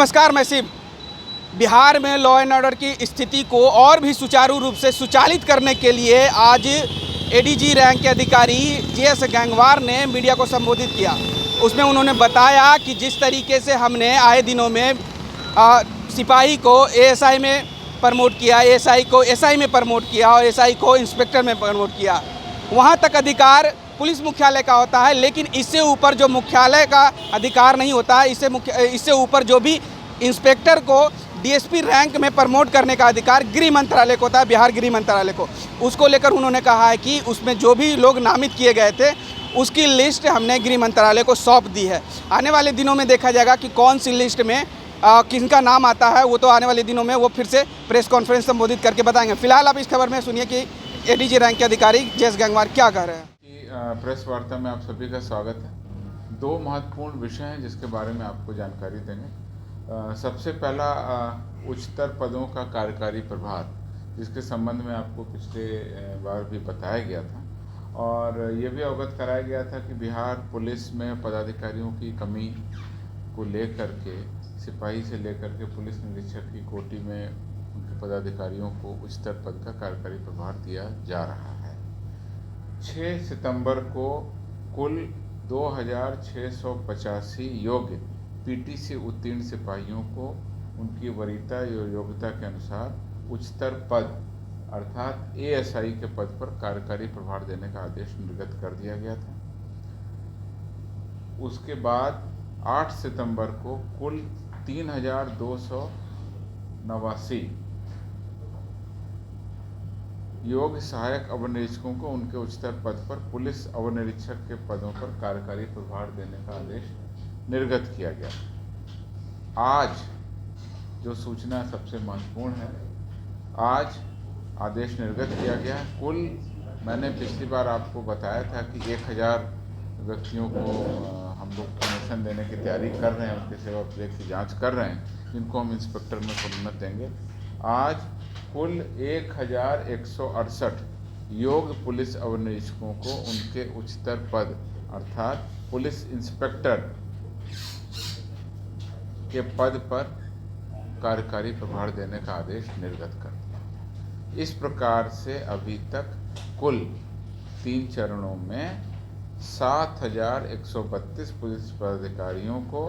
नमस्कार, मैं शिव। बिहार में लॉ एंड ऑर्डर की स्थिति को और भी सुचारू रूप से सुचालित करने के लिए आज एडीजी रैंक के अधिकारी जेएस गंगवार ने मीडिया को संबोधित किया। उसमें उन्होंने बताया कि जिस तरीके से हमने आए दिनों में सिपाही को एएसआई में प्रमोट किया, एएसआई को एसआई में प्रमोट किया और एसआई को इंस्पेक्टर में प्रमोट किया, वहाँ तक अधिकार पुलिस मुख्यालय का होता है, लेकिन इससे ऊपर जो मुख्यालय का अधिकार नहीं होता है, इससे ऊपर जो भी इंस्पेक्टर को डीएसपी रैंक में प्रमोट करने का अधिकार गृह मंत्रालय को होता है, बिहार गृह मंत्रालय को। उसको लेकर उन्होंने कहा है कि उसमें जो भी लोग नामित किए गए थे उसकी लिस्ट हमने गृह मंत्रालय को सौंप दी है। आने वाले दिनों में देखा जाएगा कि कौन सी लिस्ट में किनका नाम आता है, वो तो आने वाले दिनों में वो फिर से प्रेस कॉन्फ्रेंस संबोधित करके बताएंगे। फिलहाल आप इस खबर में सुनिए कि एडीजी रैंक के अधिकारी जेएस गंगवार क्या कह रहे हैं। प्रेस वार्ता में आप सभी का स्वागत है। दो महत्वपूर्ण विषय हैं जिसके बारे में आपको जानकारी देंगे। सबसे पहला उच्चतर पदों का कार्यकारी प्रभार, जिसके संबंध में आपको पिछले बार भी बताया गया था और ये भी अवगत कराया गया था कि बिहार पुलिस में पदाधिकारियों की कमी को लेकर के सिपाही से लेकर के पुलिस निरीक्षक की कोटि में उनके पदाधिकारियों को उच्चतर पद का कार्यकारी प्रभार दिया जा रहा है। 6 सितंबर को कुल 2685 योग्य पीटीसी उत्तीर्ण सिपाहियों को उनकी वरीयता और योग्यता के अनुसार उच्चतर पद अर्थात एएसआई के पद पर कार्यकारी प्रभार देने का आदेश निर्गत कर दिया गया था। उसके बाद 8 सितंबर को कुल 3289 योग्य सहायक अवर निरीक्षकों को उनके उच्चतर पद पर पुलिस अवर निरीक्षक के पदों पर कार्यकारी प्रभार देने का आदेश निर्गत किया गया। आज जो सूचना सबसे महत्वपूर्ण है, आज आदेश निर्गत किया गया। कुल मैंने पिछली बार आपको बताया था कि 1000 व्यक्तियों को हम लोग प्रमोशन देने की तैयारी कर रहे हैं, उनके सेवा प्रयोग की जाँच कर रहे हैं, जिनको हम इंस्पेक्टर में प्रोन्नत देंगे। आज कुल 1168 योग्य पुलिस अवर निरीक्षकों को उनके उच्चतर पद अर्थात पुलिस इंस्पेक्टर के पद पर कार्यकारी प्रभार देने का आदेश निर्गत कर दिया। इस प्रकार से अभी तक कुल 3 चरणों में 7132 पुलिस पदाधिकारियों को,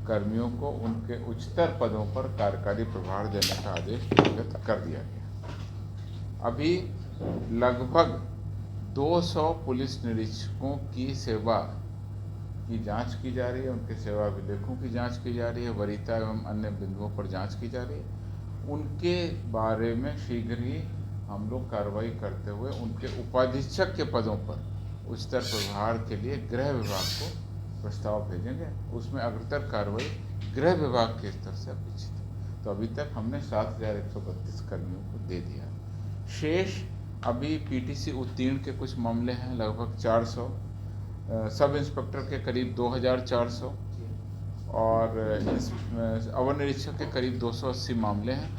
कर्मियों को उनके उच्चतर पदों पर कार्यकारी प्रभार देने का आदेश निर्गत कर दिया गया। अभी लगभग 200 पुलिस निरीक्षकों की सेवा की जांच की जा रही है, उनके सेवा अभिलेखों की जांच की जा रही है, वरीयता एवं अन्य बिंदुओं पर जांच की जा रही है। उनके बारे में शीघ्र ही हम लोग कार्रवाई करते हुए उनके उपाधीक्षक के पदों पर उच्चतर प्रभार के लिए गृह विभाग को प्रस्ताव भेजेंगे। उसमें अग्रतर कार्रवाई गृह विभाग के स्तर से अपेक्षित है। तो अभी तक हमने 7132 कर्मियों को दे दिया। शेष अभी पीटीसी उत्तीर्ण के कुछ मामले हैं, लगभग 400, सब इंस्पेक्टर के करीब 2400 और अवर निरीक्षक के करीब 280 मामले हैं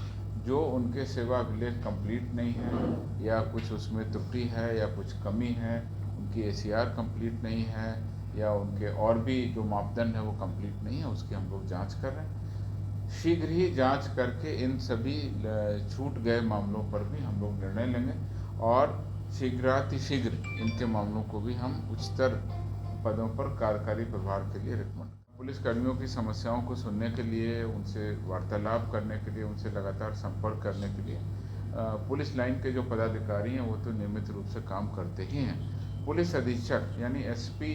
जो उनके सेवा अभिलेख कंप्लीट नहीं है, या कुछ उसमें त्रुटि है या कुछ कमी है, उनकी एसीआर कंप्लीट नहीं है, या उनके और भी जो मापदंड है वो कंप्लीट नहीं है, उसकी हम लोग जांच कर रहे हैं। शीघ्र ही जांच करके इन सभी छूट गए मामलों पर भी हम लोग निर्णय लेंगे और शीघ्रातिशीघ्र इनके मामलों को भी हम उच्चतर पदों पर कार्यकारी प्रभार के लिए रिकमेंड। पुलिस कर्मियों की समस्याओं को सुनने के लिए, उनसे वार्तालाप करने के लिए, उनसे लगातार संपर्क करने के लिए पुलिस लाइन के जो पदाधिकारी हैं वो तो नियमित रूप से काम करते ही हैं। पुलिस अधीक्षक यानी एसपी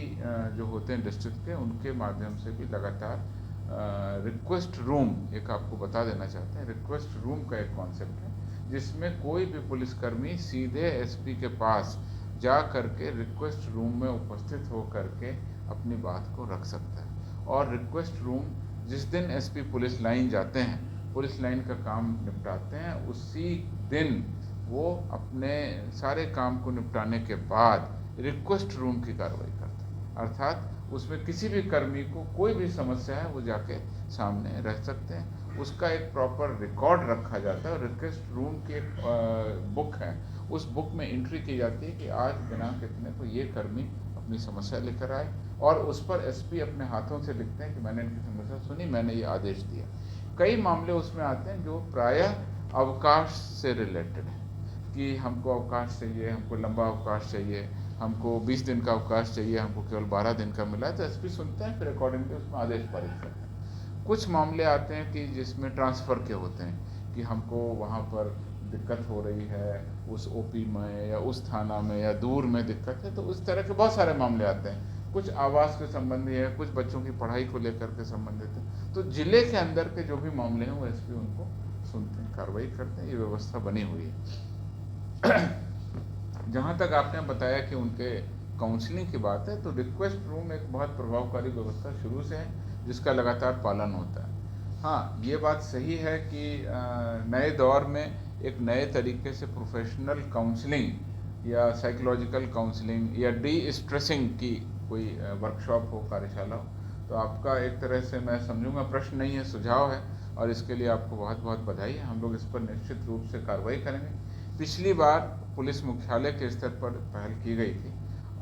जो होते हैं डिस्ट्रिक्ट के, उनके माध्यम से भी लगातार रिक्वेस्ट रूम, एक आपको बता देना चाहते हैं, रिक्वेस्ट रूम का एक कॉन्सेप्ट है जिसमें कोई भी पुलिसकर्मी सीधे एसपी के पास जा करके रिक्वेस्ट रूम में उपस्थित हो करके अपनी बात को रख सकता है। और रिक्वेस्ट रूम जिस दिन एसपी पुलिस लाइन जाते हैं, पुलिस लाइन का काम निपटाते हैं, उसी दिन वो अपने सारे काम को निपटाने के बाद रिक्वेस्ट रूम की कार्रवाई करते हैं। अर्थात उसमें किसी भी कर्मी को कोई भी समस्या है वो जाके सामने रख सकते हैं, उसका एक प्रॉपर रिकॉर्ड रखा जाता है और रिक्वेस्ट रूम की एक बुक है, उस बुक में एंट्री की जाती है कि आज दिनांक इतने को ये कर्मी अपनी समस्या लेकर आए, और उस पर एसपी अपने हाथों से लिखते हैं कि मैंने इनकी समस्या सुनी, मैंने ये आदेश दिया। कई मामले उसमें आते हैं जो प्रायः अवकाश से रिलेटेड है कि हमको अवकाश चाहिए, हमको लंबा अवकाश चाहिए, हमको 20 दिन का अवकाश चाहिए, हमको केवल 12 दिन का मिला है, तो एसपी सुनते हैं, फिर अकॉर्डिंगली उसमें आदेश पारित करते हैं। कुछ मामले आते हैं कि जिसमें ट्रांसफ़र के होते हैं कि हमको वहाँ पर दिक्कत हो रही है उस ओपी में या उस थाना में या दूर में दिक्कत है, तो उस तरह के बहुत सारे मामले आते हैं। कुछ आवास के संबंधी है, कुछ बच्चों की पढ़ाई को लेकर के संबंधित है। तो जिले के अंदर के जो भी मामले हैं वो एसपी उनको सुनते हैं, कार्रवाई करते हैं, ये व्यवस्था बनी हुई है। जहाँ तक आपने बताया कि उनके काउंसलिंग की बात है, तो रिक्वेस्ट रूम एक बहुत प्रभावकारी व्यवस्था शुरू से है जिसका लगातार पालन होता है। हाँ, ये बात सही है कि नए दौर में एक नए तरीके से प्रोफेशनल काउंसलिंग या साइकोलॉजिकल काउंसलिंग या डी स्ट्रेसिंग की कोई वर्कशॉप हो, कार्यशाला हो, तो आपका एक तरह से मैं समझूंगा प्रश्न नहीं है, सुझाव है, और इसके लिए आपको बहुत बहुत बधाई है। हम लोग इस पर निश्चित रूप से कार्रवाई करेंगे। पिछली बार पुलिस मुख्यालय के स्तर पर पहल की गई थी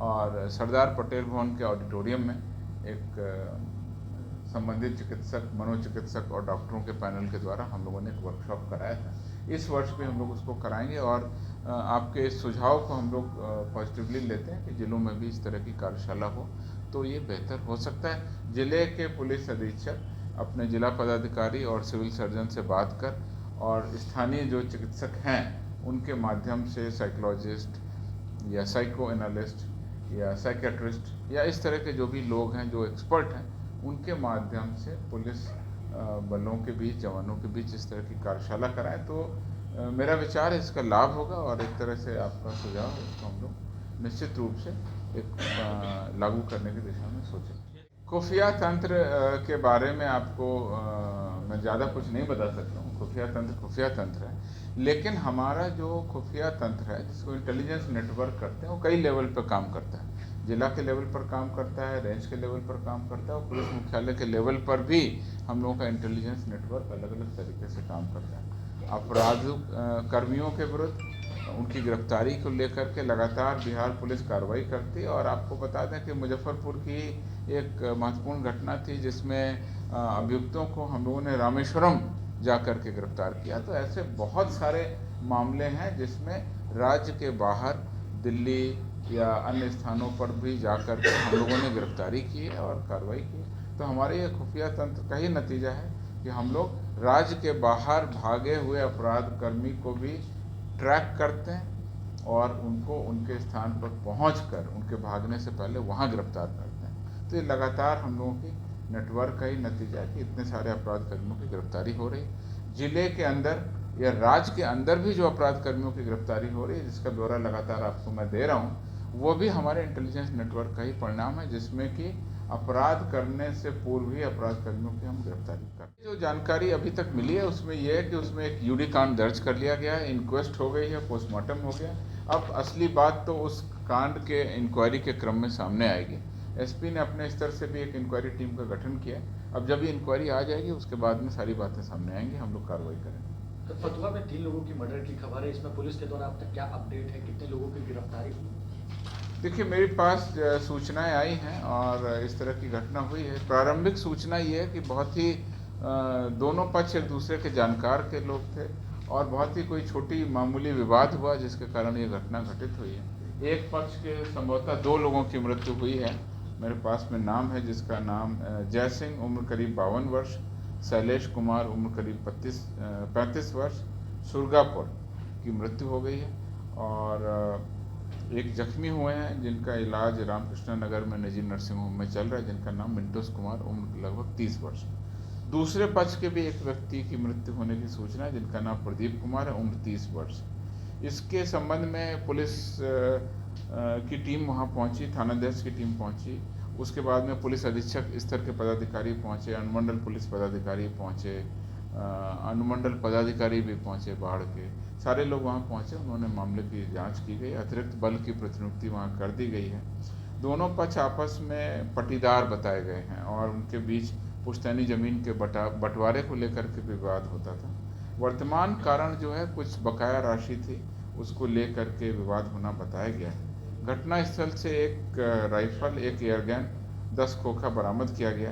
और सरदार पटेल भवन के ऑडिटोरियम में एक संबंधित चिकित्सक, मनोचिकित्सक और डॉक्टरों के पैनल के द्वारा हम लोगों ने एक वर्कशॉप कराया था। इस वर्ष भी हम लोग उसको कराएंगे और आपके इस सुझाव को हम लोग पॉजिटिवली लेते हैं कि जिलों में भी इस तरह की कार्यशाला हो तो ये बेहतर हो सकता है। जिले के पुलिस अधीक्षक अपने जिला पदाधिकारी और सिविल सर्जन से बात कर और स्थानीय जो चिकित्सक हैं उनके माध्यम से साइकोलॉजिस्ट या साइको एनालिस्ट या साइकेट्रिस्ट या इस तरह के जो भी लोग हैं जो एक्सपर्ट हैं उनके माध्यम से पुलिस बलों के बीच, जवानों के बीच इस तरह की कार्यशाला कराएं तो मेरा विचार है इसका लाभ होगा और एक तरह से आपका सुझाव है इसको हम लोग निश्चित रूप से एक लागू करने की दिशा में सोचें। खुफिया तंत्र के बारे में आपको मैं ज़्यादा कुछ नहीं बता सकता हूँ। खुफिया तंत्र है, लेकिन हमारा जो खुफिया तंत्र है जिसको इंटेलिजेंस नेटवर्क करते हैं वो कई लेवल पर काम करता है। जिला के लेवल पर काम करता है, रेंज के लेवल पर काम करता है और पुलिस मुख्यालय के लेवल पर भी हम लोगों का इंटेलिजेंस नेटवर्क अलग अलग तरीके से काम करता है। अपराध कर्मियों के विरुद्ध उनकी गिरफ्तारी को लेकर के लगातार बिहार पुलिस कार्रवाई करती है और आपको बता दें कि मुजफ्फरपुर की एक महत्वपूर्ण घटना थी जिसमें अभियुक्तों को हम लोगों ने रामेश्वरम जा कर के गिरफ्तार किया। तो ऐसे बहुत सारे मामले हैं जिसमें राज्य के बाहर दिल्ली या अन्य स्थानों पर भी जा कर के हम लोगों ने गिरफ्तारी की है और कार्रवाई की है। तो हमारे ये खुफिया तंत्र का ही नतीजा है कि हम लोग राज्य के बाहर भागे हुए अपराध कर्मी को भी ट्रैक करते हैं और उनको उनके स्थान पर पहुंचकर उनके भागने से पहले वहां गिरफ्तार करते हैं। तो ये लगातार हम लोगों की नेटवर्क का ही नतीजा है कि इतने सारे अपराध कर्मियों की गिरफ्तारी हो रही है। जिले के अंदर या राज्य के अंदर भी जो अपराध कर्मियों की गिरफ्तारी हो रही है जिसका ब्यौरा लगातार आपको मैं दे रहा हूँ वो भी हमारे इंटेलिजेंस नेटवर्क का ही परिणाम है, जिसमें कि अपराध करने से पूर्व ही अपराध कर्मियों की हम गिरफ्तारी करते हैं। जो जानकारी अभी तक मिली है उसमें यह है कि उसमें एक यूडी कांड दर्ज कर लिया गया है, इंक्वेस्ट हो गई है, पोस्टमार्टम हो गया। अब असली बात तो उस कांड के इंक्वायरी के क्रम में सामने आएगी। एसपी ने अपने स्तर से भी एक इंक्वायरी टीम का गठन किया। अब जब ये इंक्वायरी आ जाएगी उसके बाद में सारी बातें सामने आएंगी, हम लोग कार्रवाई करेंगे। तो फतुहा में 3 लोगों की मर्डर की खबर है, इसमें पुलिस के द्वारा अब तक क्या अपडेट है, कितने लोगों की गिरफ्तारी हुई? देखिए, मेरे पास सूचनाएं आई हैं और इस तरह की घटना हुई है। प्रारंभिक सूचना ये है कि बहुत ही दोनों पक्ष एक दूसरे के जानकार के लोग थे और बहुत ही कोई छोटी मामूली विवाद हुआ जिसके कारण ये घटना घटित हुई है। एक पक्ष के संभवतः 2 लोगों की मृत्यु हुई है। मेरे पास में नाम है जिसका नाम जय सिंह उम्र करीब 52 वर्ष, शैलेश कुमार उम्र करीब 35 वर्ष, सुरगापुर की मृत्यु हो गई है और एक जख्मी हुए हैं जिनका इलाज रामकृष्ण नगर में निजी नर्सिंग होम में चल रहा है, जिनका नाम मिंटोस कुमार उम्र लगभग 30 वर्ष। दूसरे पक्ष के भी एक व्यक्ति की मृत्यु होने की सूचना है जिनका नाम प्रदीप कुमार है, उम्र 30 वर्ष। इसके संबंध में पुलिस की टीम वहां पहुंची, थानाध्यक्ष की टीम पहुंची, उसके बाद में पुलिस अधीक्षक स्तर के पदाधिकारी पहुंचे, अनुमंडल पुलिस पदाधिकारी पहुंचे, अनुमंडल पदाधिकारी भी पहुंचे, बाढ़ के सारे लोग वहां पहुंचे। उन्होंने मामले की जांच की गई, अतिरिक्त बल की प्रतिनियुक्ति वहां कर दी गई है। दोनों पक्ष आपस में पटीदार बताए गए हैं और उनके बीच पुश्तैनी जमीन के बंटवारे को लेकर के विवाद होता था। वर्तमान कारण जो है कुछ बकाया राशि थी, उसको लेकर के विवाद होना बताया गया है। घटना स्थल से एक राइफल, एक एयरगन, 10 खोखा बरामद किया गया।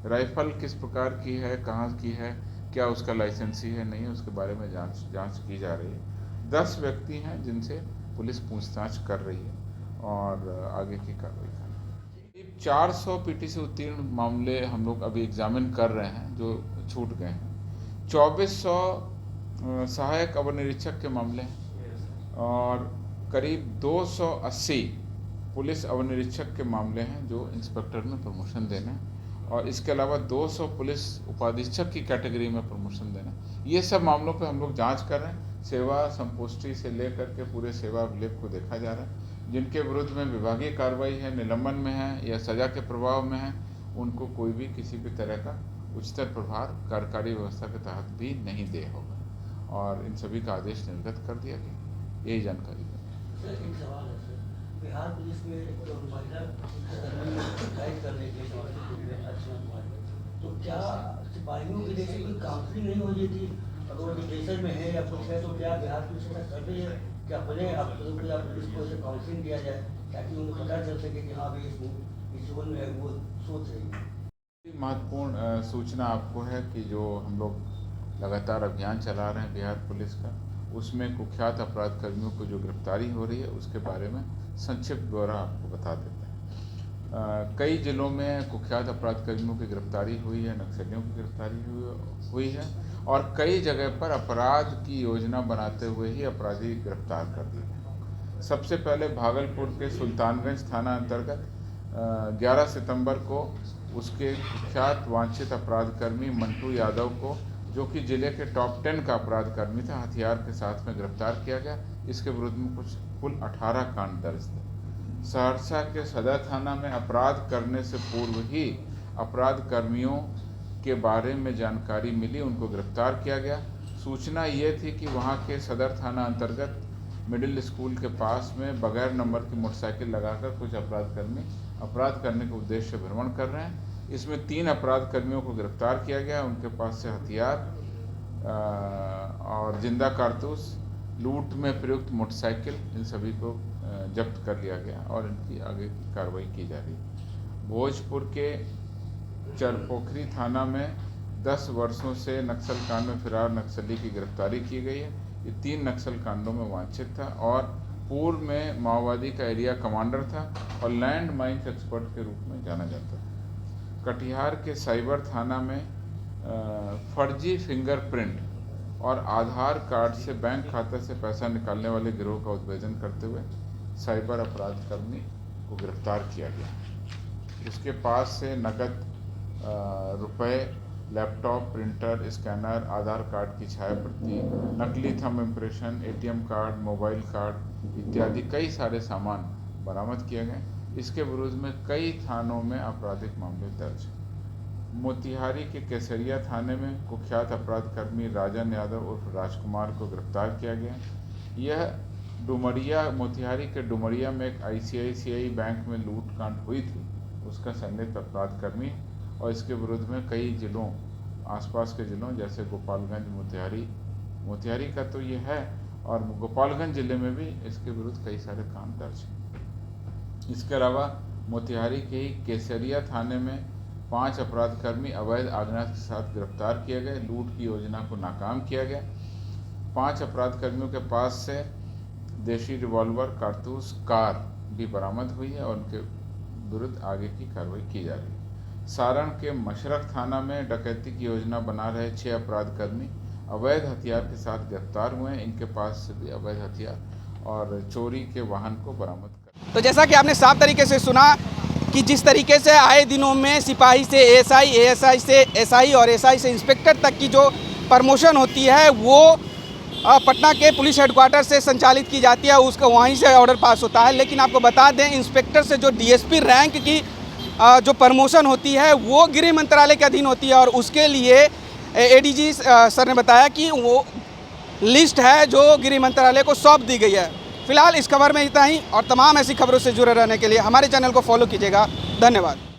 राइफल किस प्रकार की है, कहाँ की है, क्या उसका लाइसेंसी है नहीं है उसके बारे में जांच की जा रही है। 10 व्यक्ति हैं जिनसे पुलिस पूछताछ कर रही है और आगे की कार्रवाई कर रही है। 400 पीटीसी उत्तीर्ण मामले हम लोग अभी एग्जामिन कर रहे हैं जो छूट गए हैं। 2400 सहायक अवर निरीक्षक के मामले हैं और करीब 280 पुलिस अवर निरीक्षक के मामले हैं जो इंस्पेक्टर में प्रमोशन देना है और इसके अलावा 200 पुलिस उपाधीक्षक की कैटेगरी में प्रमोशन देना। ये सब मामलों पे हम लोग जांच कर रहे हैं। सेवा संपुष्टि से लेकर के पूरे सेवा अभिलेख को देखा जा रहा है। जिनके विरुद्ध में विभागीय कार्रवाई है, निलंबन में है या सजा के प्रभाव में है, उनको कोई भी किसी भी तरह का उच्चतर प्रभार कार्यकारी व्यवस्था के तहत भी नहीं दे होगा और इन सभी का आदेश निर्गत कर दिया गया। यही जानकारी है। बिहार पुलिस में एक तो महिला गाइड करने के लिए तो क्या सिपाहियों के जैसे कोई काउंसलिंग नहीं हो रही थी? अगर वो डिप्रेशन में है या कुछ है तो क्या बिहार पुलिस ऐसा कर रही है? क्या अपने आप पुलिस को ऐसे काउंसलिंग दिया जाए ताकि उनको पता चल सके कि हाँ भाई इस जीवन में वो सोच रही है? महत्वपूर्ण सूचना आपको है कि जो हम लोग लगातार अभियान चला रहे हैं बिहार पुलिस का, उसमें कुख्यात अपराध कर्मियों को जो गिरफ्तारी हो रही है उसके बारे में संक्षिप्त ब्यौरा आपको बता देते हैं। कई जिलों में कुख्यात अपराध कर्मियों की गिरफ्तारी हुई है, नक्सलियों की गिरफ्तारी हुई है और कई जगह पर अपराध की योजना बनाते हुए ही अपराधी गिरफ्तार कर दिए गए। सबसे पहले भागलपुर के सुल्तानगंज थाना अंतर्गत 11 सितंबर को उसके कुख्यात वांछित अपराध कर्मी मंटू यादव को, जो कि जिले के टॉप 10 का अपराध कर्मी था, हथियार के साथ में गिरफ्तार किया गया। इसके विरुद्ध में कुल 18 कांड दर्ज थे। सहरसा के सदर थाना में अपराध करने से पूर्व ही अपराध कर्मियों के बारे में जानकारी मिली, उनको गिरफ्तार किया गया। सूचना ये थी कि वहाँ के सदर थाना अंतर्गत मिडिल स्कूल के पास में बगैर नंबर की मोटरसाइकिल लगाकर कुछ अपराध कर्मी अपराध करने के उद्देश्य से भ्रमण कर रहे हैं। इसमें 3 अपराध कर्मियों को गिरफ्तार किया गया। उनके पास से हथियार और जिंदा कारतूस, लूट में प्रयुक्त मोटरसाइकिल, इन सभी को जब्त कर लिया गया और इनकी आगे की कार्रवाई की जा रही है। भोजपुर के चरपोखरी थाना में 10 वर्षों से नक्सल कांड में फिरार नक्सली की गिरफ्तारी की गई है। ये 3 नक्सल कांडों में वांछित था और पूर्व में माओवादी का एरिया कमांडर था और लैंड माइंस एक्सपर्ट के रूप में जाना जाता था। कटिहार के साइबर थाना में फर्जी फिंगरप्रिंट और आधार कार्ड से बैंक खाते से पैसा निकालने वाले गिरोह का उद्भेदन करते हुए साइबर अपराध कर्मी को गिरफ्तार किया गया। उसके पास से नकद रुपए, लैपटॉप, प्रिंटर, स्कैनर, आधार कार्ड की छाया प्रति, नकली thumb impression, ATM card, mobile card इत्यादि कई सारे सामान बरामद किए गए। इसके विरुद्ध में कई थानों में आपराधिक मामले दर्ज हैं। मोतिहारी के केसरिया थाने में कुख्यात अपराध कर्मी राजन यादव उर्फ राजकुमार को गिरफ्तार किया गया। यह डुमरिया, मोतिहारी के डुमरिया में एक ICICI बैंक में लूट कांड हुई थी, उसका संदिग्ध अपराध कर्मी और इसके विरुद्ध में कई जिलों, आसपास के जिलों जैसे गोपालगंज, मोतिहारी का तो ये है और गोपालगंज जिले में भी इसके विरुद्ध कई सारे काम दर्ज हैं। इसके अलावा मोतिहारी के ही केसरिया थाने में 5 अपराध कर्मी अवैध आग्नेयास्त्र के साथ गिरफ्तार किए गए। लूट की योजना को नाकाम किया गया। 5 अपराध कर्मियों के पास से देशी रिवॉल्वर, कारतूस, कार भी बरामद हुई है और उनके विरुद्ध आगे की कार्रवाई की जा रही है। सारण के मशरक थाना में डकैती की योजना बना रहे 6 अपराध कर्मी अवैध हथियार के साथ गिरफ्तार हुए हैं। इनके पास से भी अवैध हथियार और चोरी के वाहन को बरामद कर। तो जैसा कि आपने साफ तरीके से सुना कि जिस तरीके से आए दिनों में सिपाही से ASI, ASI से SI और SI से इंस्पेक्टर तक की जो प्रमोशन होती है वो पटना के पुलिस हेडक्वार्टर से संचालित की जाती है, उसका वहीं से ऑर्डर पास होता है। लेकिन आपको बता दें, इंस्पेक्टर से जो DSP रैंक की जो प्रमोशन होती है वो गृह मंत्रालय के अधीन होती है और उसके लिए ADG सर ने बताया कि वो लिस्ट है जो गृह मंत्रालय को सौंप दी गई है। फिलहाल इस खबर में इतना ही और तमाम ऐसी खबरों से जुड़े रहने के लिए हमारे चैनल को फॉलो कीजिएगा। धन्यवाद।